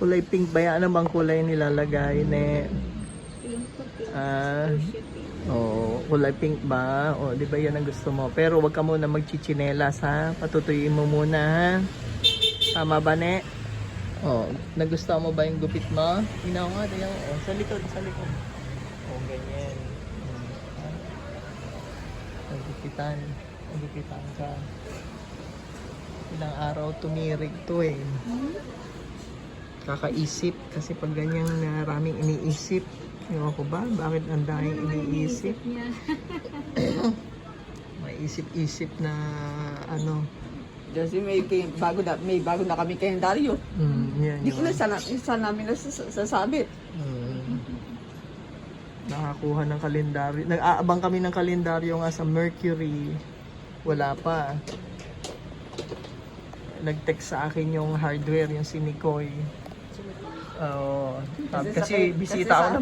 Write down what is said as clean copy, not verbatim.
Kulay pink ba yan? Ano bang kulay nilalagay? Kulay pink ba? O, di ba yan ang gusto mo? Pero wag ka muna magchichinelas ha. Patutuyuin mo muna ha. Tama ba, ne? O, nagustuhan mo ba yung gupit mo? Tingnan nga, tingnan mo. O, sa likod, sa likod. O, ganyan. Nagupitan. Nagupitan ka. Ilang araw tumirik to eh. Kakaisip kasi pag ganyang maraming iniisip, ewan ko ba bakit ang daming iniisip. May isip-isip na ano. Kasi may bago na kami kalendaryo. Yan Hindi ko na isa namin nasasabit. Nakakuha ng kalendaryo. Nag-aabang kami ng kalendaryo nga sa Mercury. Wala pa. Nag-text sa akin yung hardware, yung si Nikoy. Kasi bisita ako ng